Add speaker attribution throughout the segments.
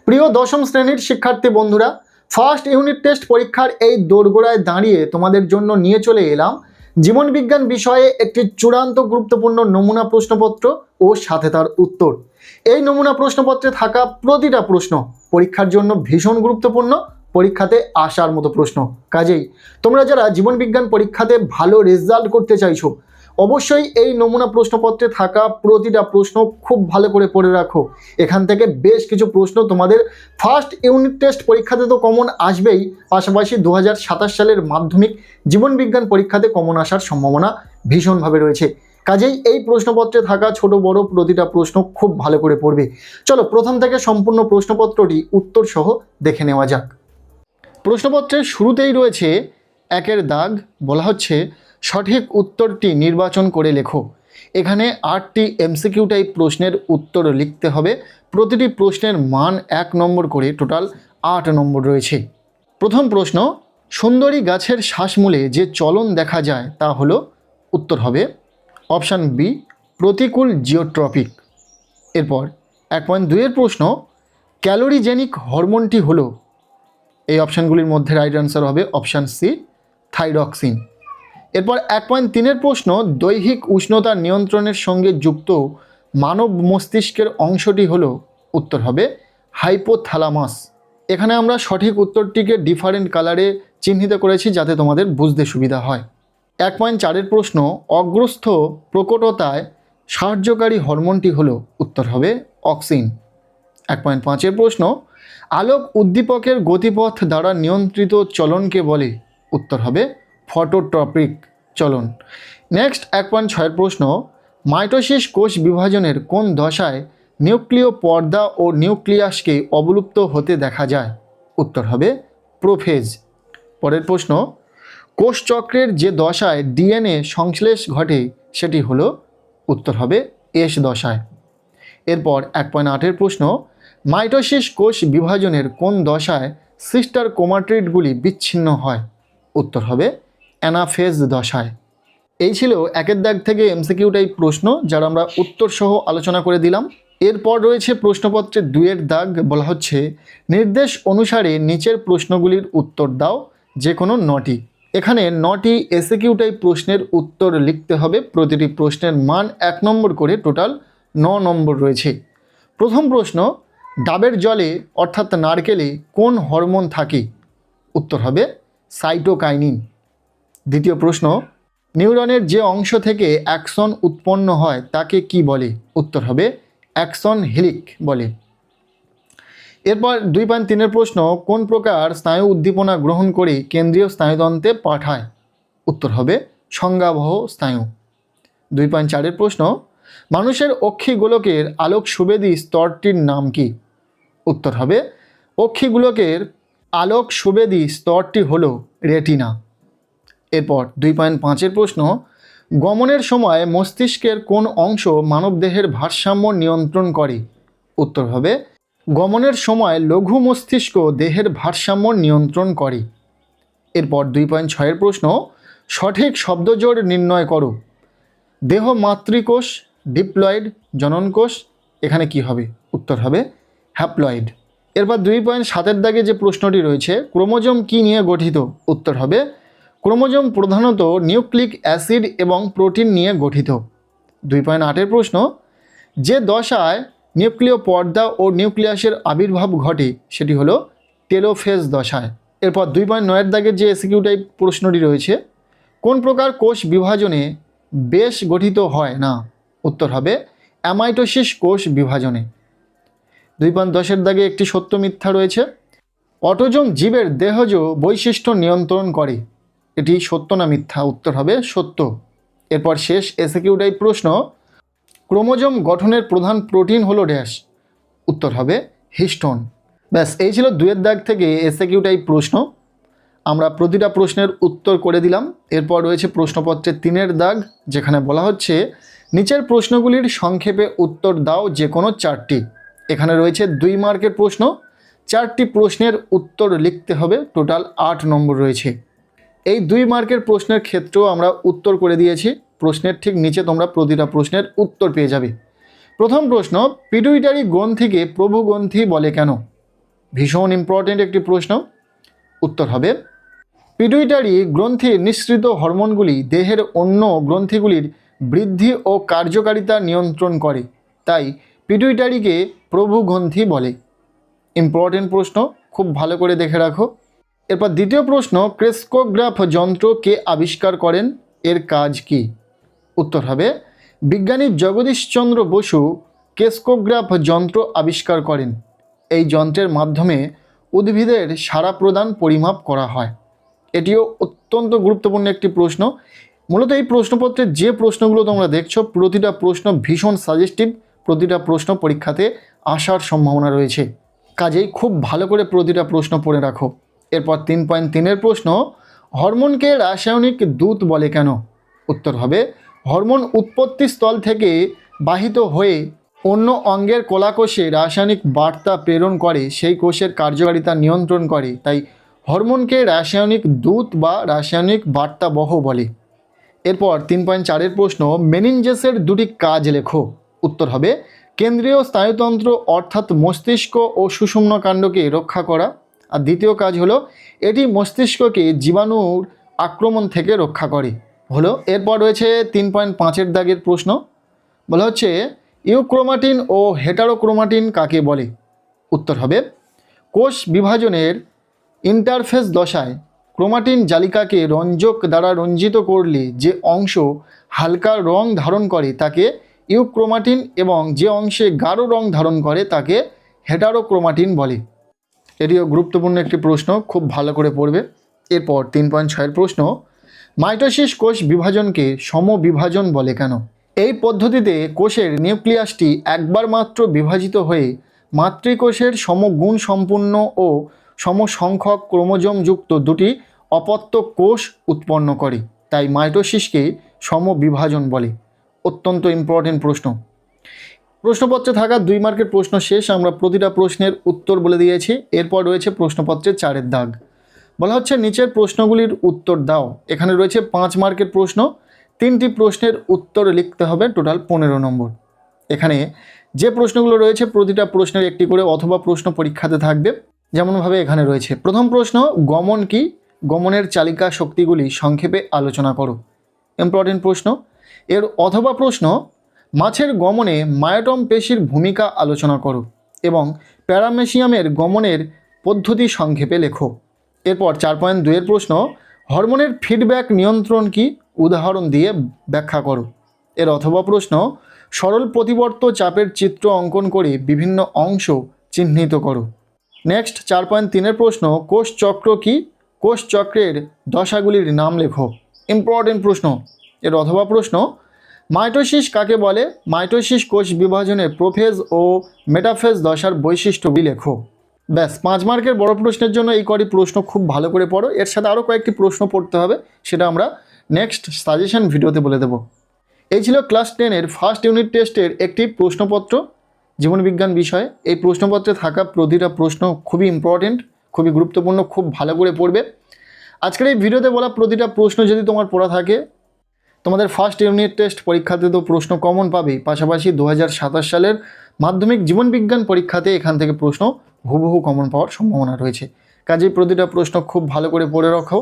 Speaker 1: প্রিয় দশম শ্রেণীর শিক্ষার্থী বন্ধুরা, ফার্স্ট ইউনিট টেস্ট পরীক্ষার এই দোরগোড়ায় দাঁড়িয়ে তোমাদের জন্য নিয়ে চলে এলাম জীবন বিজ্ঞান বিষয়ে একটি চূড়ান্ত গুরুত্বপূর্ণ নমুনা প্রশ্নপত্র ও সাথে তার উত্তর। এই নমুনা প্রশ্নপত্রে থাকা প্রতিটা প্রশ্ন পরীক্ষার জন্য ভীষণ গুরুত্বপূর্ণ, পরীক্ষাতে আসার মতো প্রশ্ন। কাজেই তোমরা যারা জীবন বিজ্ঞান পরীক্ষাতে ভালো রেজাল্ট করতে চাইছো, অবশ্যই এই নমুনা প্রশ্নপত্রে থাকা প্রতিটা প্রশ্ন খুব ভালো করে পড়ে রাখো। এখান থেকে বেশ কিছু প্রশ্ন তোমাদের ফার্স্ট ইউনিট টেস্ট পরীক্ষাতে তো কমন আসবেই, পাশাপাশি 2027 সালের মাধ্যমিক জীবন বিজ্ঞান পরীক্ষাতে কমন আসার সম্ভাবনা ভীষণভাবে রয়েছে। কাজেই এই প্রশ্নপত্রে থাকা ছোট বড় প্রতিটা প্রশ্ন খুব ভালো করে পড়বে। চলো প্রথম থেকে সম্পূর্ণ প্রশ্নপত্রটি উত্তর সহ দেখে নেওয়া যাক। প্রশ্নপত্রের শুরুতেই রয়েছে একের দাগ, বলা হচ্ছে সঠিক উত্তরটি নির্বাচন করে লেখো। এখানে 8টি এমসিকিউ টাইপ প্রশ্নের উত্তর লিখতে হবে। প্রতিটি প্রশ্নের মান 1 নম্বর করে, টোটাল 8 নম্বর রয়েছে। প্রথম প্রশ্ন, সুন্দরী গাছের শ্বাসমূলে যে চলন দেখা যায় তা হলো, উত্তর হবে অপশান বি, প্রতিকূল জিওট্রপিক। এরপর 1.2 প্রশ্ন, ক্যালোরিজেনিক হরমোনটি হলো, এই অপশানগুলির মধ্যে রাইট অ্যান্সার হবে অপশান সি, থাইরক্সিন। এরপর 1.3 প্রশ্ন, দৈহিক উষ্ণতা নিয়ন্ত্রণের সঙ্গে যুক্ত মানব মস্তিষ্কের অংশটি হলো, উত্তর হবে হাইপোথ্যালামাস। এখানে আমরা সঠিক উত্তরটিকে ডিফারেন্ট কালারে চিহ্নিত করেছি যাতে তোমাদের বুঝতে সুবিধা হয়। 1.4 প্রশ্ন, অগ্রস্থ প্রকটতায় সাহায্যকারী হরমোনটি হলো, উত্তর হবে অক্সিন। 1.5 প্রশ্ন, আলোক উদ্দীপকের গতিপথ দ্বারা নিয়ন্ত্রিত চলনকে বলে, উত্তর হবে ফটোট্রপিক চলন। নেক্সট 1.6 প্রশ্ন, মাইটোসিস কোষ বিভাজনের কোন দশায় নিউক্লিয় পর্দা ও নিউক্লিয়াসকে অবলুপ্ত হতে দেখা যায়, উত্তর হবে প্রোফেজ। পরের প্রশ্ন, কোষচক্রের যে দশায় ডিএনএ সংশ্লেষ ঘটে সেটি হলো, উত্তর হবে এস দশায়। এরপর 1.8 প্রশ্ন, মাইটোসিস কোষ বিভাজনের কোন দশায় সিস্টার ক্রোমাটিডগুলি বিচ্ছিন্ন হয়, উত্তর হবে অ্যানাফেজ দশায়। এই ছিল একের দাগ থেকে এমসিকিউ টাইপ প্রশ্ন, যারা আমরা উত্তর সহ আলোচনা করে দিলাম। এরপর রয়েছে প্রশ্নপত্রের 2 দাগ, বলা হচ্ছে নির্দেশ অনুসারে নিচের প্রশ্নগুলির উত্তর দাও, যে কোনো 9টি। এখানে 9টি এসিকিউ টাইপ প্রশ্নের উত্তর লিখতে হবে। প্রতিটি প্রশ্নের মান 1 নম্বর করে, টোটাল 9 নম্বর রয়েছে। প্রথম প্রশ্ন, ডাবের জলে অর্থাৎ নারকেলে কোন হরমোন থাকে, উত্তর হবে সাইটোকাইনিন। দ্বিতীয় প্রশ্ন, নিউরনের যে অংশ থেকে অ্যাক্সন উৎপন্ন হয় তাকে কি বলে, উত্তর হবে অ্যাক্সন হিলিক বলে। এরপর 2.3 প্রশ্ন, কোন প্রকার স্নায়ু উদ্দীপনা গ্রহণ করে কেন্দ্রীয় স্নায়ুতন্ত্রে পাঠায়, উত্তর হবে সংজ্ঞাবহ স্নায়ু। 2.4 প্রশ্ন, মানুষের অক্ষিগোলকের আলোক সুবেদী স্তরটির নাম কি, উত্তর হবে অক্ষিগোলকের আলোক সুবেদী স্তরটি হলো রেটিনা। এরপর 2.5 প্রশ্ন, গমনের সময় মস্তিষ্কের কোন অংশ মানবদেহের ভারসাম্য নিয়ন্ত্রণ করে, উত্তর হবে গমনের সময় লঘু মস্তিষ্ক দেহের ভারসাম্য নিয়ন্ত্রণ করে। এরপর 2.6 প্রশ্ন, সঠিক শব্দজোড় নির্ণয় করো। দেহ মাতৃকোষ, ডিপ্লয়েড, জননকোষ, এখানে কি হবে, উত্তর হবে হ্যাপ্লয়েড। এরপর 2.7 দাগে যে প্রশ্নটি রয়েছে, ক্রোমোজোম কি নিয়ে গঠিত, উত্তর হবে ক্রোমোজোম প্রধানত নিউক্লিক অ্যাসিড এবং প্রোটিন নিয়ে গঠিত। 2.8 প্রশ্ন, যে দশায় নিউক্লিয় পর্দা ও নিউক্লিয়াসের আবির্ভাব ঘটে সেটি হলো টেলোফেজ দশায়। এরপর 2.9 দাগের যে এসিকিউ টাইপ প্রশ্নটি রয়েছে, কোন প্রকার কোষ বিভাজনে বেশ গঠিত হয় না, উত্তর হবে অ্যামাইটোসিস কোষ বিভাজনে। 2.10 দাগে একটি সত্য মিথ্যা রয়েছে, অটোজোম জীবের দেহজ বৈশিষ্ট্য নিয়ন্ত্রণ করে, এটি সত্য না মিথ্যা, উত্তর হবে সত্য। এরপর শেষ এসিকিউ টাইপ প্রশ্ন, ক্রোমোজোম গঠনের প্রধান প্রোটিন হলো ড্যাশ, উত্তর হবে হিস্টোন। ব্যাস, এই ছিল 2 দাগ থেকে এসিকিউ টাইপ প্রশ্ন। আমরা প্রতিটা প্রশ্নের উত্তর করে দিলাম। এরপর রয়েছে প্রশ্নপত্রের 3 দাগ, যেখানে বলা হচ্ছে নিচের প্রশ্নগুলির সংক্ষেপে উত্তর দাও যে কোনো 4টি। এখানে রয়েছে 2 মার্কের প্রশ্ন, 4টি প্রশ্নের উত্তর লিখতে হবে, টোটাল 8 নম্বর রয়েছে। এই 2 মার্কের প্রশ্নের ক্ষেত্রেও আমরা উত্তর করে দিয়েছি। প্রশ্নের ঠিক নিচে তোমরা প্রতিটা প্রশ্নের উত্তর পেয়ে যাবে। প্রথম প্রশ্ন, পিটুইটারি গ্রন্থিকে প্রভু গ্রন্থি বলে কেন, ভীষণ ইম্পর্টেন্ট একটি প্রশ্ন। উত্তর হবে পিটুইটারি গ্রন্থির নিঃসৃত হরমোনগুলি দেহের অন্য গ্রন্থিগুলির বৃদ্ধি ও কার্যকারিতা নিয়ন্ত্রণ করে, তাই পিটুইটারিকে প্রভুগ্রন্থি বলে। ইম্পর্টেন্ট প্রশ্ন, খুব ভালো করে দেখে রাখো। এরপর দ্বিতীয় প্রশ্ন, ক্রেস্কোগ্রাফ যন্ত্র কে আবিষ্কার করেন, এর কাজ কি? উত্তর হবে বিজ্ঞানী জগদীশচন্দ্র বসু ক্রেস্কোগ্রাফ যন্ত্র আবিষ্কার করেন। এই যন্ত্রের মাধ্যমে উদ্ভিদের সাড়া প্রদান পরিমাপ করা হয়। এটিও অত্যন্ত গুরুত্বপূর্ণ একটি প্রশ্ন। মূলত এই প্রশ্নপত্রের যে প্রশ্নগুলো তোমরা দেখছো, প্রতিটা প্রশ্ন ভীষণ সাজেস্টিভ, প্রতিটা প্রশ্ন পরীক্ষাতে আসার সম্ভাবনা রয়েছে, কাজেই খুব ভালো করে প্রতিটা প্রশ্ন পড়ে রাখো। এরপর 3.3-এর প্রশ্ন, হরমোনকে রাসায়নিক দূত বলে কেন? উত্তর হবে হরমোন উৎপত্তি স্থল থেকে বাহিত হয়ে অন্য অঙ্গের কলাকোষে রাসায়নিক বার্তা প্রেরণ করে, সেই কোষের কার্যকারিতা নিয়ন্ত্রণ করে, তাই হরমোনকে রাসায়নিক দূত বা রাসায়নিক বার্তাবহ বলে। এরপর 3.4-এর প্রশ্ন, মেনিনজেসের দুটি কাজ লেখো। উত্তর হবে কেন্দ্রীয় স্নায়ুতন্ত্র অর্থাৎ মস্তিষ্ক ও সুষুম্নাকাণ্ডকে রক্ষা করা, আর দ্বিতীয় কাজ হলো এটি মস্তিষ্ককে জীবাণুর আক্রমণ থেকে রক্ষা করে হলো। এরপর রয়েছে 3.5-এর দাগের প্রশ্ন, বলা হচ্ছে ইউক্রোমাটিন ও হেটারোক্রোমাটিন কাকে বলে? উত্তর হবে কোষ বিভাজনের ইন্টারফেস দশায় ক্রোমাটিন জালিকাকে রঞ্জক দ্বারা রঞ্জিত করলে যে অংশ হালকা রং ধারণ করে তাকে ইউক্রোমাটিন এবং যে অংশে গাঢ় রং ধারণ করে তাকে হেটারোক্রোমাটিন বলে। এটিও গুরুত্বপূর্ণ একটি প্রশ্ন, খুব ভালো করে পড়বে। এরপর 3.6-এর প্রশ্ন, মাইটোসিস কোষ বিভাজনকে সমবিভাজন বলে কেন? এই পদ্ধতিতে কোষের নিউক্লিয়াসটি একবার মাত্র বিভাজিত হয়ে মাতৃকোষের সমগুণ সম্পূর্ণ ও সমসংখ্যক ক্রোমোজোমযুক্ত দুটি অপত্য কোষ উৎপন্ন করে, তাই মাইটোসিসকে সমবিভাজন বলে। অত্যন্ত ইম্পর্টেন্ট প্রশ্ন। প্রশ্নপত্রে থাকা 2 মার্কের প্রশ্ন শেষ, আমরা প্রতিটা প্রশ্নের উত্তর বলে দিয়েছি। এরপর রয়েছে প্রশ্নপত্রের 4-এর দাগ, বলা হচ্ছে নিচের প্রশ্নগুলির উত্তর দাও। এখানে রয়েছে 5 মার্কের প্রশ্ন, 3টি প্রশ্নের উত্তর লিখতে হবে, টোটাল 15 নম্বর। এখানে যে প্রশ্নগুলো রয়েছে প্রতিটা প্রশ্নের একটি করে অথবা প্রশ্ন পরীক্ষাতে থাকবে, যেমনভাবে এখানে রয়েছে। প্রথম প্রশ্ন, গমন কি? গমনের চালিকা শক্তিগুলি সংক্ষেপে আলোচনা করো। ইম্পর্টেন্ট প্রশ্ন। এর অথবা প্রশ্ন, মাছের গমনে মায়োটম পেশির ভূমিকা আলোচনা করো এবং প্যারামেসিয়ামের গমনের পদ্ধতি সংক্ষেপে লেখো। এরপর 4.2-এর প্রশ্ন, হরমোনের ফিডব্যাক নিয়ন্ত্রণ কি? উদাহরণ দিয়ে ব্যাখ্যা করো। এর অথবা প্রশ্ন, সরল প্রতিবর্ত চাপের চিত্র অঙ্কন করে বিভিন্ন অংশ চিহ্নিত করো। নেক্সট 4.3-এর প্রশ্ন, কোষ চক্র কি? কোষ চক্রের দশাগুলির নাম লেখো। ইম্পর্টেন্ট প্রশ্ন। এর অথবা প্রশ্ন, মাইটোসিস কাকে বলে? মাইটোসিস কোষ বিভাজনের প্রোফেজ ও মেটাফেজ দশার বৈশিষ্ট্যগুলি লেখো। ব্যাস, 5 মার্কের বড় প্রশ্নের জন্য এই কটি প্রশ্ন খুব ভালো করে পড়ো। এর সাথে আরও কয়েকটি প্রশ্ন পড়তে হবে, সেটা আমরা নেক্সট সাজেশন ভিডিওতে বলে দেব। এই ছিল ক্লাস 10-এর ফার্স্ট ইউনিট টেস্টের একটি প্রশ্নপত্র জীবনবিজ্ঞান বিষয়ে। এই প্রশ্নপত্রে থাকা প্রতিটা প্রশ্ন খুবই ইম্পর্টেন্ট, খুবই গুরুত্বপূর্ণ, খুব ভালো করে পড়বে। আজকের এই ভিডিওতে বলা প্রতিটা প্রশ্ন যদি তোমার পড়া থাকে, তোমাদের ফার্স্ট ইউনিট টেস্ট পরীক্ষাতে তো প্রশ্ন কমন পাবেই, পাশাপাশি 2027 সালের মাধ্যমিক জীবনবিজ্ঞান পরীক্ষাতে এখান থেকে প্রশ্ন হুবহু কমন পাওয়ার সম্ভাবনা রয়েছে। কাজেই প্রতিটা প্রশ্ন খুব ভালো করে পড়ে রাখো।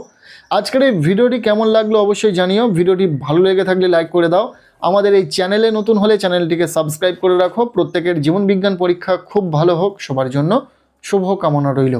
Speaker 1: আজকের এই ভিডিওটি কেমন লাগলো অবশ্যই জানিও। ভিডিওটি ভালো লেগে থাকলে লাইক করে দাও। আমাদের এই চ্যানেলে নতুন হলে চ্যানেলটিকে সাবস্ক্রাইব করে রাখো। প্রত্যেকের জীবনবিজ্ঞান পরীক্ষা খুব ভালো হোক, সবার জন্য শুভ কামনা রইল।